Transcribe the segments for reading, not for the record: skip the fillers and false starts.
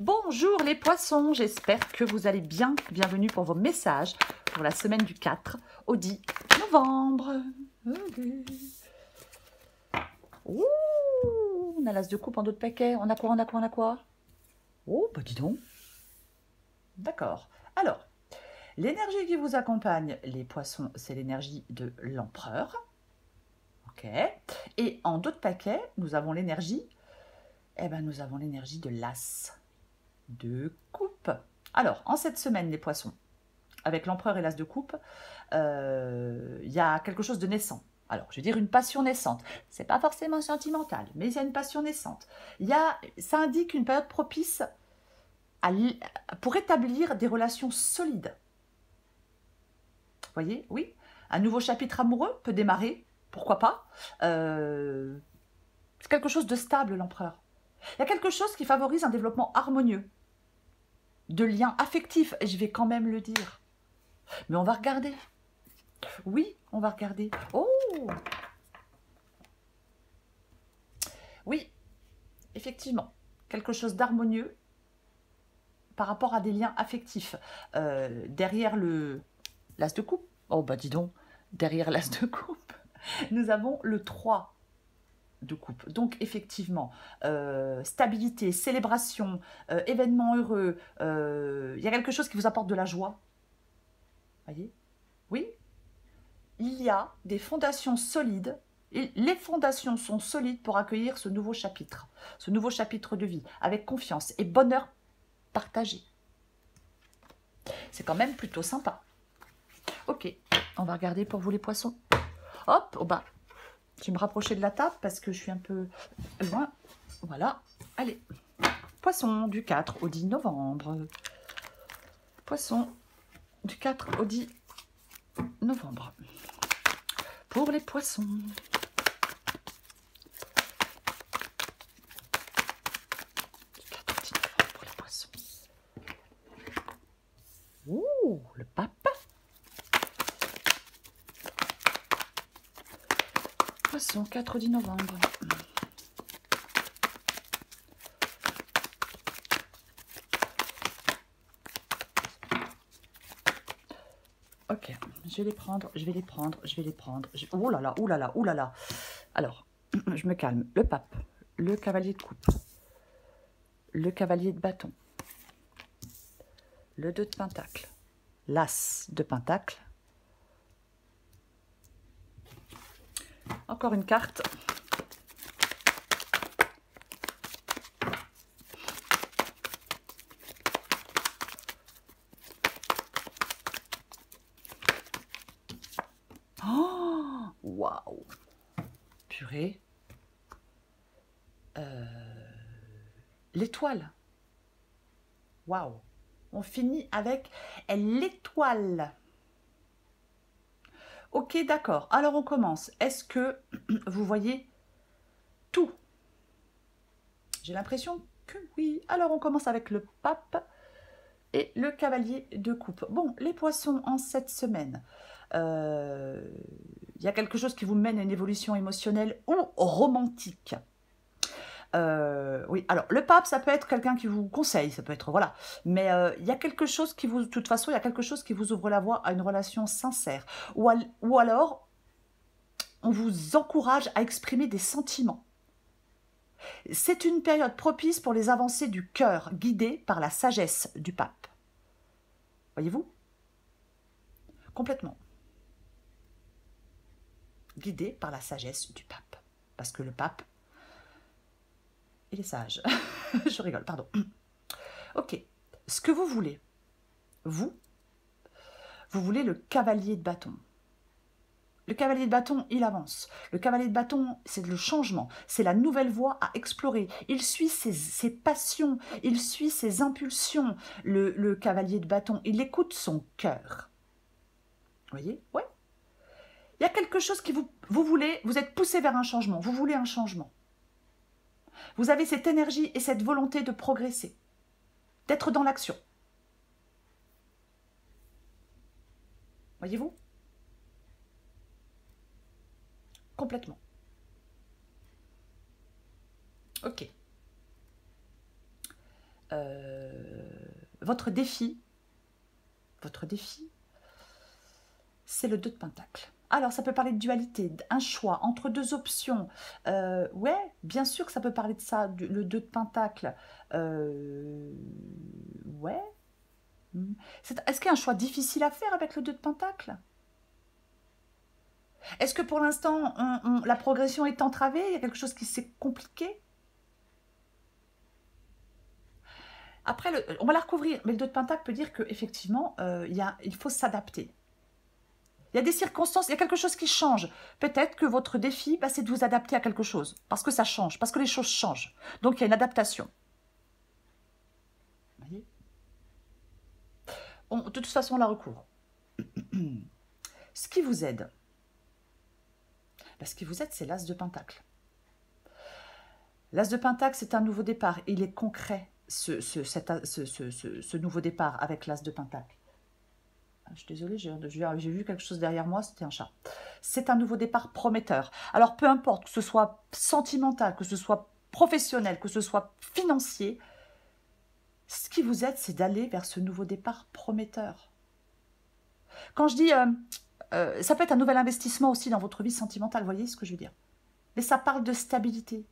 Bonjour les poissons, j'espère que vous allez bien. Bienvenue pour vos messages pour la semaine du 4 au 10 novembre. Ouh, on a l'as de coupe en d'autres paquets. On a quoi, on a quoi, on a quoi? Oh, bah dis donc. D'accord. Alors, l'énergie qui vous accompagne, les poissons, c'est l'énergie de l'empereur. Ok. Et en d'autres paquets, nous avons l'énergie, nous avons l'énergie de l'as de coupe. Alors, en cette semaine, les poissons, avec l'empereur et l'as de coupe, il y a quelque chose de naissant. Alors, je veux dire une passion naissante. C'est pas forcément sentimental, mais il y a une passion naissante. Ça indique une période propice pour établir des relations solides. Vous voyez, oui. Un nouveau chapitre amoureux peut démarrer, pourquoi pas. C'est quelque chose de stable, l'empereur. Il y a quelque chose qui favorise un développement harmonieux, de liens affectifs, et je vais quand même le dire. Mais on va regarder. Oui, on va regarder. Oh! Oui, effectivement, quelque chose d'harmonieux par rapport à des liens affectifs. Derrière l'as de coupe, oh bah dis donc, derrière l'as de coupe, nous avons le 3 de coupe. Donc effectivement, stabilité, célébration, événement heureux, il y a quelque chose qui vous apporte de la joie. Voyez? Oui, il y a des fondations solides. Et les fondations sont solides pour accueillir ce nouveau chapitre de vie, avec confiance et bonheur partagé. C'est quand même plutôt sympa. Ok, on va regarder pour vous les poissons. Hop, oh bah, je vais me rapprocher de la table parce que je suis un peu loin. Voilà, allez. Poisson du 4 au 10 novembre. Poisson du 4 au 10 novembre. Pour les poissons. Pour les poissons. Ouh, le pape. Poisson, 4 au 10 novembre. Ok, je vais les prendre, je vais les prendre, je vais les prendre. Oh là là, oh là là, oh là là. Alors, je me calme. Le pape, le cavalier de coupe, le cavalier de bâton, le 2 de pentacle, l'as de pentacle. Encore une carte. Oh, waouh! Purée. L'étoile. Waouh! On finit avec l'étoile. Ok, d'accord. Alors on commence. Est-ce que vous voyez tout? J'ai l'impression que oui. Alors on commence avec le pape et le cavalier de coupe. Bon, les poissons en cette semaine. Il y a quelque chose qui vous mène à une évolution émotionnelle ou romantique. Oui, alors le pape, ça peut être quelqu'un qui vous conseille, ça peut être, voilà. Mais il y a quelque chose qui vous, de toute façon, il y a quelque chose qui vous ouvre la voie à une relation sincère. Ou alors, on vous encourage à exprimer des sentiments. C'est une période propice pour les avancées du cœur, guidées par la sagesse du pape. Voyez-vous? Complètement. Guidée par la sagesse du pape. Parce que le pape, il est sage. Je rigole, pardon. Ok. Ce que vous voulez, vous voulez le cavalier de bâton. Le cavalier de bâton, il avance. Le cavalier de bâton, c'est le changement. C'est la nouvelle voie à explorer. Il suit ses passions. Il suit ses impulsions. Le cavalier de bâton, il écoute son cœur. Vous voyez? Ouais. Il y a quelque chose qui vous voulez, vous êtes poussé vers un changement. Vous voulez un changement. Vous avez cette énergie et cette volonté de progresser. D'être dans l'action. Voyez-vous? Complètement. Ok. votre défi, c'est le 2 de Pentacle. Alors, ça peut parler de dualité, un choix entre deux options. Ouais, bien sûr que ça peut parler de ça, le 2 de Pentacle. Ouais. Est-ce qu'il y a un choix difficile à faire avec le 2 de Pentacle? Est-ce que pour l'instant, la progression est entravée? Il y a quelque chose qui s'est compliqué? Après, on va la recouvrir, mais le 2 de Pentacle peut dire qu'effectivement, il faut s'adapter. Il y a des circonstances, il y a quelque chose qui change. Peut-être que votre défi, bah, c'est de vous adapter à quelque chose, parce que ça change, parce que les choses changent. Donc, il y a une adaptation. Vous voyez, de toute façon, on la recouvre. Ce qui vous aide, bah, c'est l'As de Pentacle. L'As de Pentacle, c'est un nouveau départ. Il est concret, ce nouveau départ avec l'As de Pentacle. Je suis désolée, j'ai vu quelque chose derrière moi, c'était un chat. C'est un nouveau départ prometteur. Alors, peu importe, que ce soit sentimental, que ce soit professionnel, que ce soit financier, ce qui vous aide, c'est d'aller vers ce nouveau départ prometteur. Quand je dis, ça peut être un nouvel investissement aussi dans votre vie sentimentale, vous voyez ce que je veux dire? Mais ça parle de stabilité,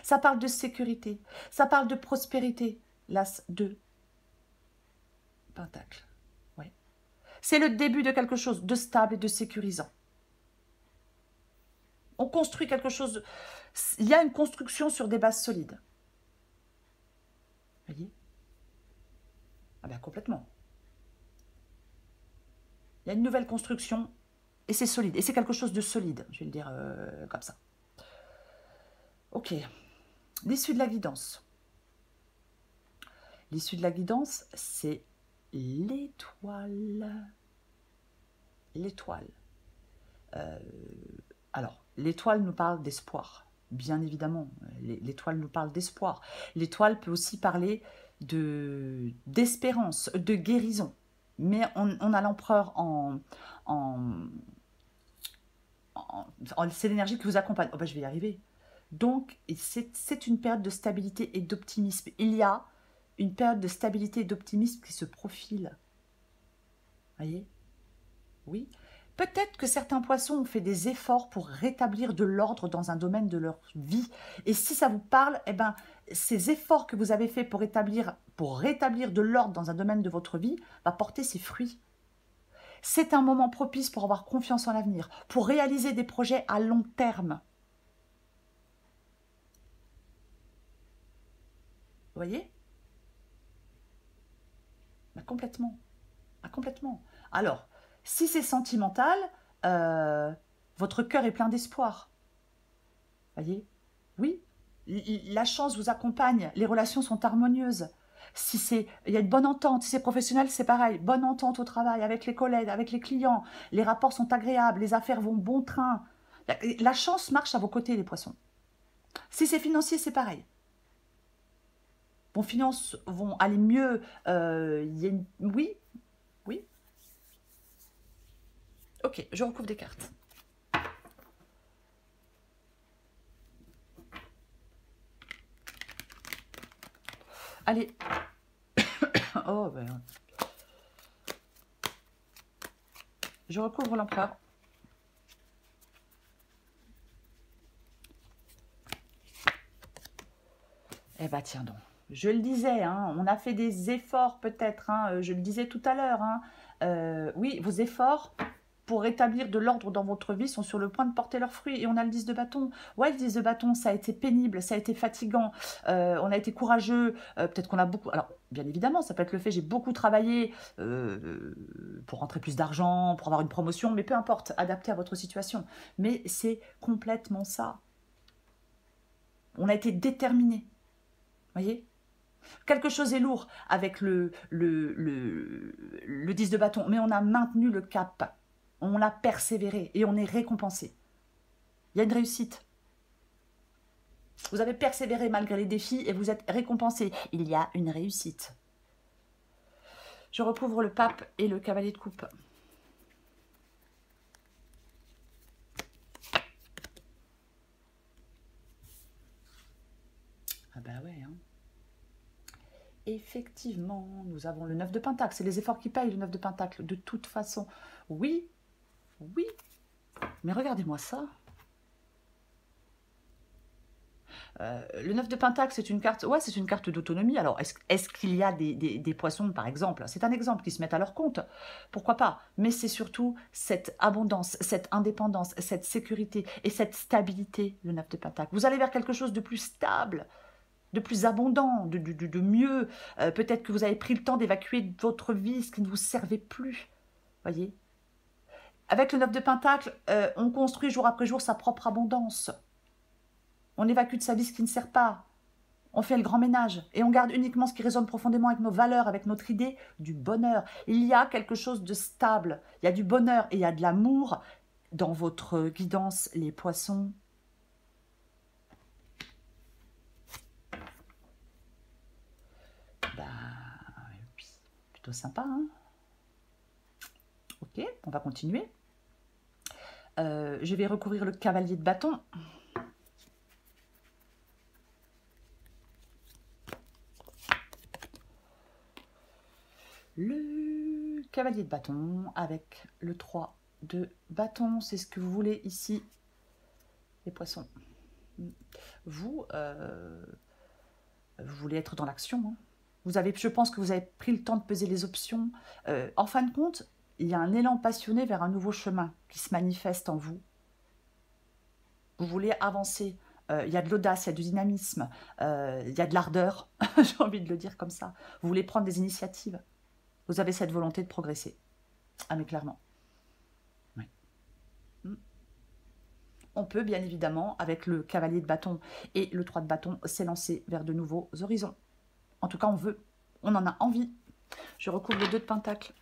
ça parle de sécurité, ça parle de prospérité. L'As de Pentacle. Ouais. C'est le début de quelque chose de stable et de sécurisant. On construit quelque chose. Il y a une construction sur des bases solides. Vous voyez? Ah ben complètement. Il y a une nouvelle construction et c'est solide. Et c'est quelque chose de solide, je vais le dire comme ça. Ok. L'issue de la guidance. L'issue de la guidance, c'est l'étoile. L'étoile. Alors, l'étoile nous parle d'espoir, bien évidemment. L'étoile nous parle d'espoir. L'étoile peut aussi parler d'espérance, de guérison. Mais on a l'empereur c'est l'énergie qui vous accompagne. Oh ben, je vais y arriver. Donc, c'est une période de stabilité et d'optimisme. Il y a une période de stabilité et d'optimisme qui se profile. Voyez? Oui. Peut-être que certains poissons ont fait des efforts pour rétablir de l'ordre dans un domaine de leur vie. Et si ça vous parle, eh ben, ces efforts que vous avez faits pour rétablir de l'ordre dans un domaine de votre vie va porter ses fruits. C'est un moment propice pour avoir confiance en l'avenir, pour réaliser des projets à long terme. Vous voyez? Ben, complètement. Ah, complètement. Alors, si c'est sentimental, votre cœur est plein d'espoir. Voyez? Oui, la chance vous accompagne, les relations sont harmonieuses. Il y a une bonne entente, si c'est professionnel, c'est pareil. Bonne entente au travail, avec les collègues, avec les clients. Les rapports sont agréables, les affaires vont bon train. La chance marche à vos côtés, les poissons. Si c'est financier, c'est pareil. Vos finances vont aller mieux. Oui, oui. Ok, je recouvre des cartes. Allez. Oh, ben. Je recouvre l'empereur. Eh bien, tiens donc. Je le disais, hein, on a fait des efforts peut-être, hein, je le disais tout à l'heure. Hein, oui, vos efforts pour rétablir de l'ordre dans votre vie sont sur le point de porter leurs fruits. Et on a le 10 de bâton. Ouais, le 10 de bâton, ça a été pénible, ça a été fatigant. On a été courageux. Peut-être qu'on a beaucoup... Alors, bien évidemment, ça peut être le fait, j'ai beaucoup travaillé pour rentrer plus d'argent, pour avoir une promotion, mais peu importe, adapté à votre situation. Mais c'est complètement ça. On a été déterminés. Voyez? Quelque chose est lourd avec le 10 de bâton, mais on a maintenu le cap. On a persévéré et on est récompensé. Il y a une réussite. Vous avez persévéré malgré les défis et vous êtes récompensé. Il y a une réussite. Je recouvre le pape et le cavalier de coupe. Ah bah ouais, hein. effectivement, nous avons le 9 de Pentacle. C'est les efforts qui payent, le 9 de Pentacle. De toute façon, oui, oui. Mais regardez-moi ça. Le 9 de Pentacle, c'est une carte, ouais, c'est une carte d'autonomie. Alors, est-ce qu'il y a des poissons, par exemple? C'est un exemple qui se mettent à leur compte. Pourquoi pas? Mais c'est surtout cette abondance, cette indépendance, cette sécurité et cette stabilité, le 9 de Pentacle. Vous allez vers quelque chose de plus stable, de plus abondant, de mieux. Peut-être que vous avez pris le temps d'évacuer de votre vie ce qui ne vous servait plus. Voyez? Avec le 9 de Pentacle, on construit jour après jour sa propre abondance. On évacue de sa vie ce qui ne sert pas. On fait le grand ménage et on garde uniquement ce qui résonne profondément avec nos valeurs, avec notre idée du bonheur. Il y a quelque chose de stable, il y a du bonheur et il y a de l'amour dans votre guidance, les poissons. Ben, oui, plutôt sympa, hein? Ok, on va continuer. Je vais recouvrir le cavalier de bâton. Le cavalier de bâton avec le 3 de bâton, c'est ce que vous voulez ici, les poissons. Vous voulez être dans l'action. Hein. Je pense que vous avez pris le temps de peser les options. En fin de compte, il y a un élan passionné vers un nouveau chemin qui se manifeste en vous. Vous voulez avancer. Il y a de l'audace, il y a du dynamisme, il y a de l'ardeur, j'ai envie de le dire comme ça. Vous voulez prendre des initiatives. Vous avez cette volonté de progresser. Ah, mais clairement. Oui. On peut, bien évidemment, avec le cavalier de bâton et le 3 de bâton, s'élancer vers de nouveaux horizons. En tout cas, on veut. On en a envie. Je recouvre le 2 de pentacle.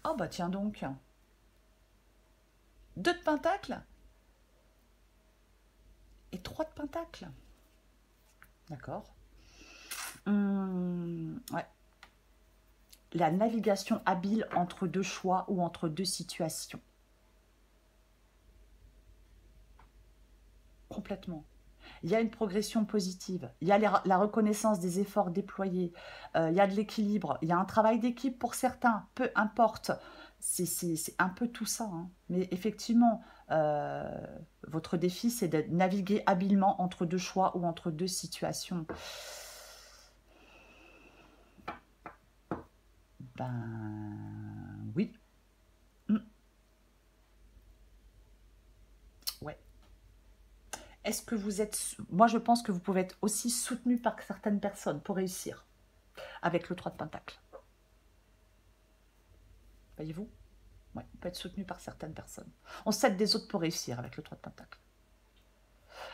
Oh, bah tiens donc. 2 de pentacle et 3 de pentacle. D'accord. Ouais. La navigation habile entre deux choix ou entre deux situations. Complètement. Il y a une progression positive. Il y a la reconnaissance des efforts déployés. Il y a de l'équilibre. Il y a un travail d'équipe pour certains. Peu importe. C'est un peu tout ça. Hein. Mais effectivement, votre défi, c'est de naviguer habilement entre deux choix ou entre deux situations. Ben oui. Ouais. Est-ce que vous êtes... Moi, je pense que vous pouvez être aussi soutenu par certaines personnes pour réussir avec le 3 de pentacle. Voyez-vous? Ouais, on peut être soutenu par certaines personnes. On s'aide des autres pour réussir avec le 3 de pentacle.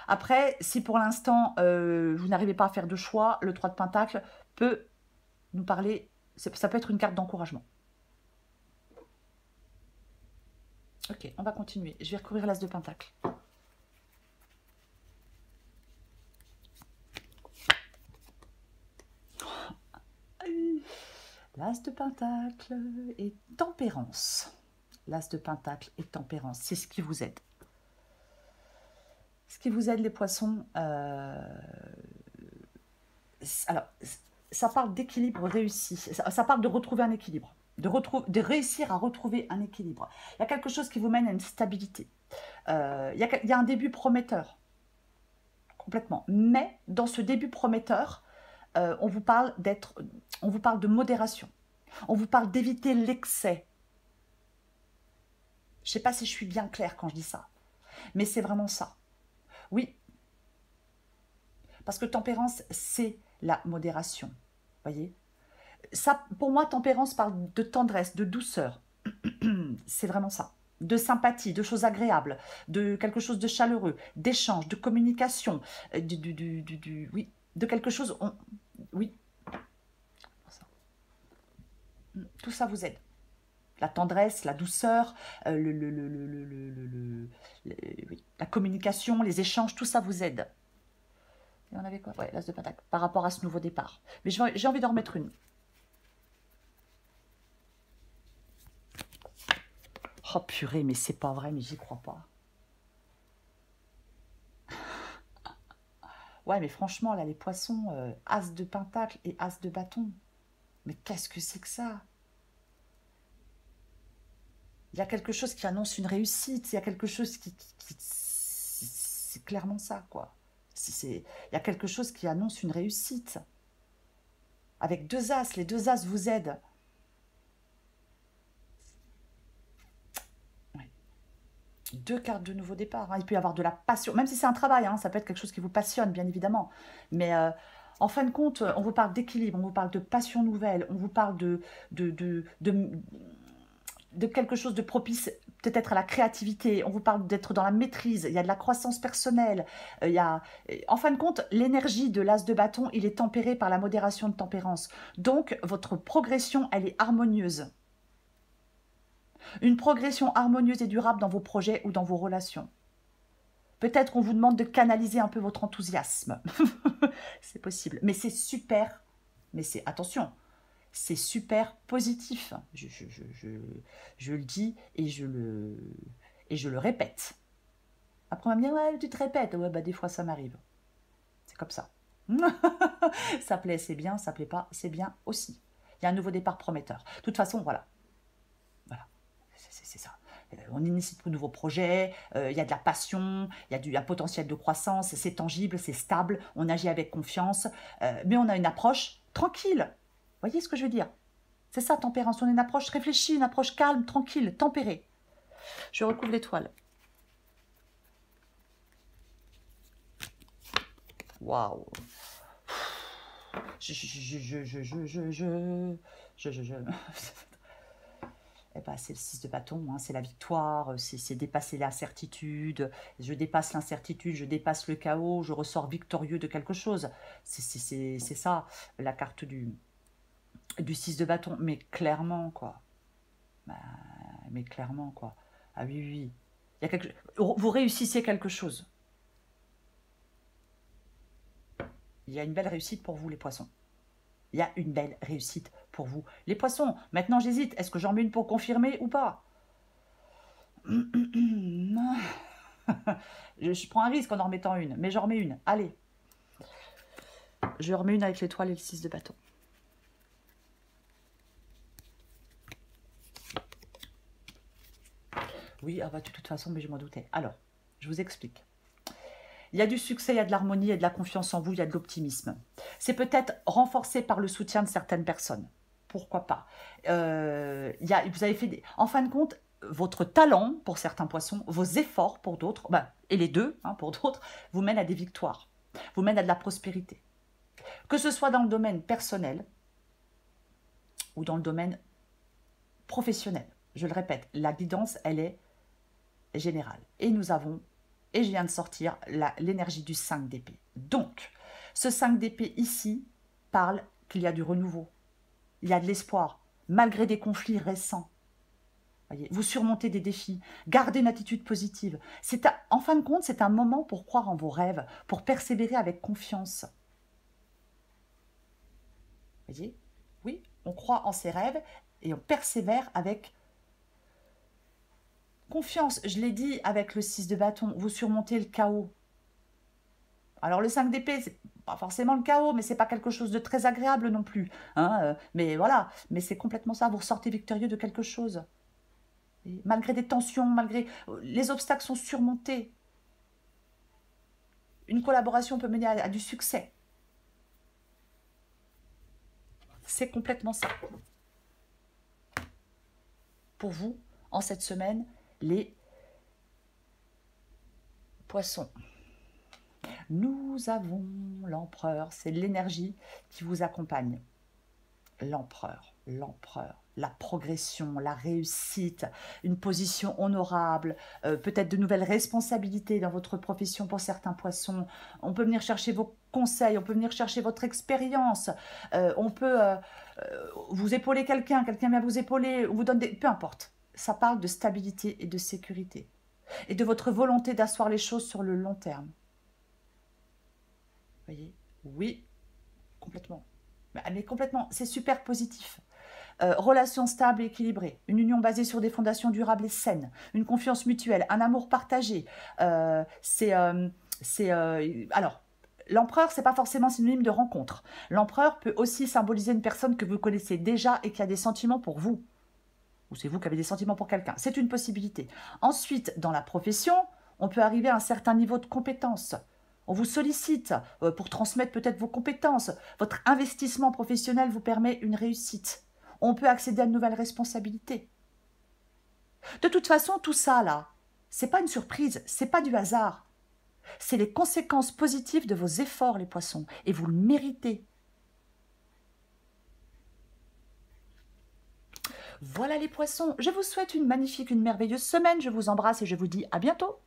Après, si pour l'instant, vous n'arrivez pas à faire de choix, le 3 de pentacle peut nous parler... Ça peut être une carte d'encouragement. Ok, on va continuer. Je vais recouvrir l'as de pentacle. L'as de pentacle et tempérance. L'as de pentacle et tempérance, c'est ce qui vous aide. Ce qui vous aide, les poissons, alors, ça parle d'équilibre réussi. Ça parle de retrouver un équilibre. De réussir à retrouver un équilibre. Il y a quelque chose qui vous mène à une stabilité. Il y a un début prometteur. Complètement. Mais dans ce début prometteur, on vous parle de modération. On vous parle d'éviter l'excès. Je ne sais pas si je suis bien claire quand je dis ça. Mais c'est vraiment ça. Oui. Parce que tempérance, c'est la modération. Voyez ? Ça, pour moi, tempérance parle de tendresse, de douceur. C'est vraiment ça. De sympathie, de choses agréables, de quelque chose de chaleureux, d'échange, de communication, oui, de quelque chose... oui. Tout ça vous aide. La tendresse, la douceur, oui, la communication, les échanges, tout ça vous aide. Et on avait quoi? Ouais, l'as de pentacle, par rapport à ce nouveau départ. Mais j'ai envie d'en remettre une. Oh purée, mais c'est pas vrai, mais j'y crois pas. Ouais, mais franchement, là, les poissons, as de pentacle et as de bâton. Mais qu'est-ce que c'est que ça? Il y a quelque chose qui annonce une réussite, il y a quelque chose c'est clairement ça, quoi. Il y a quelque chose qui annonce une réussite. Avec deux as, les deux as vous aident. Ouais. Deux cartes de nouveau départ, hein. Il peut y avoir de la passion, même si c'est un travail, hein, ça peut être quelque chose qui vous passionne, bien évidemment. Mais en fin de compte, on vous parle d'équilibre, on vous parle de passion nouvelle, on vous parle de, de, de, de quelque chose de propice peut-être à la créativité, on vous parle d'être dans la maîtrise, il y a de la croissance personnelle, il y a... En fin de compte, l'énergie de l'as de bâton, il est tempéré par la modération de tempérance. Donc, votre progression, elle est harmonieuse. Une progression harmonieuse et durable dans vos projets ou dans vos relations. Peut-être qu'on vous demande de canaliser un peu votre enthousiasme. C'est possible. Mais c'est super. Mais c'est... Attention, c'est super positif. Je le dis et je le répète. Après, on va me dire, ouais, tu te répètes. Ouais, bah, des fois, ça m'arrive. C'est comme ça. Ça plaît, c'est bien. Ça plaît pas, c'est bien aussi. Il y a un nouveau départ prometteur. De toute façon, voilà. Voilà. C'est ça. On initie de nouveaux projets, il y a de la passion, il y a un potentiel de croissance, c'est tangible, c'est stable, on agit avec confiance, mais on a une approche tranquille. Vous voyez ce que je veux dire? C'est ça, tempérance. On a une approche réfléchie, une approche calme, tranquille, tempérée. Je recouvre l'étoile. Waouh. Eh ben, c'est le 6 de bâton, hein, c'est la victoire, c'est dépasser l'incertitude. Je dépasse l'incertitude, je dépasse le chaos, je ressors victorieux de quelque chose. C'est ça, la carte du 6 de bâton. Mais clairement, quoi. Bah, mais clairement, quoi. Ah oui, oui, oui. Il y a vous réussissez quelque chose. Il y a une belle réussite pour vous, les poissons. Il y a une belle réussite pour vous, les poissons. Maintenant, j'hésite. Est-ce que j'en mets une pour confirmer ou pas? Je prends un risque en remettant une, mais j'en remets une. Allez. Je remets une avec l'étoile et le 6 de bâton. Oui, ah bah, de toute façon, mais je m'en doutais. Alors, je vous explique. Il y a du succès, il y a de l'harmonie, il y a de la confiance en vous, il y a de l'optimisme. C'est peut-être renforcé par le soutien de certaines personnes. Pourquoi pas? Vous avez fait En fin de compte, votre talent pour certains poissons, vos efforts pour d'autres, et les deux hein, pour d'autres, vous mènent à des victoires, vous mènent à de la prospérité. Que ce soit dans le domaine personnel ou dans le domaine professionnel. Je le répète, la guidance, elle est générale. Et nous avons, et je viens de sortir, l'énergie du 5 d'épée. Donc, ce 5 d'épée ici parle qu'il y a du renouveau. Il y a de l'espoir, malgré des conflits récents. Voyez, vous surmontez des défis, gardez une attitude positive. En fin de compte, c'est un moment pour croire en vos rêves, pour persévérer avec confiance. Voyez? Oui, on croit en ses rêves et on persévère avec confiance. Je l'ai dit avec le 6 de bâton, vous surmontez le chaos. Alors le 5 d'épée, c'est pas forcément le chaos, mais c'est pas quelque chose de très agréable non plus. Hein, mais voilà, mais c'est complètement ça, vous ressortez victorieux de quelque chose. Et malgré des tensions, malgré... Les obstacles sont surmontés. Une collaboration peut mener à du succès. C'est complètement ça. Pour vous, en cette semaine, les poissons. Nous avons l'empereur, c'est l'énergie qui vous accompagne. L'empereur, la progression, la réussite, une position honorable, peut-être de nouvelles responsabilités dans votre profession pour certains poissons. On peut venir chercher vos conseils, on peut venir chercher votre expérience, on peut vous épauler quelqu'un vient vous épauler, vous donne peu importe. Ça parle de stabilité et de sécurité et de votre volonté d'asseoir les choses sur le long terme. Vous voyez? Oui, complètement. Mais complètement, c'est super positif. Relation stable et équilibrée, une union basée sur des fondations durables et saines, une confiance mutuelle, un amour partagé. Alors, l'empereur, c'est pas forcément synonyme de rencontre. L'empereur peut aussi symboliser une personne que vous connaissez déjà et qui a des sentiments pour vous. Ou c'est vous qui avez des sentiments pour quelqu'un. C'est une possibilité. Ensuite, dans la profession, on peut arriver à un certain niveau de compétence. On vous sollicite pour transmettre peut-être vos compétences. Votre investissement professionnel vous permet une réussite. On peut accéder à de nouvelles responsabilités. De toute façon, tout ça, là, c'est pas une surprise, c'est pas du hasard. C'est les conséquences positives de vos efforts, les poissons, et vous le méritez. Voilà les poissons, je vous souhaite une magnifique, une merveilleuse semaine, je vous embrasse et je vous dis à bientôt.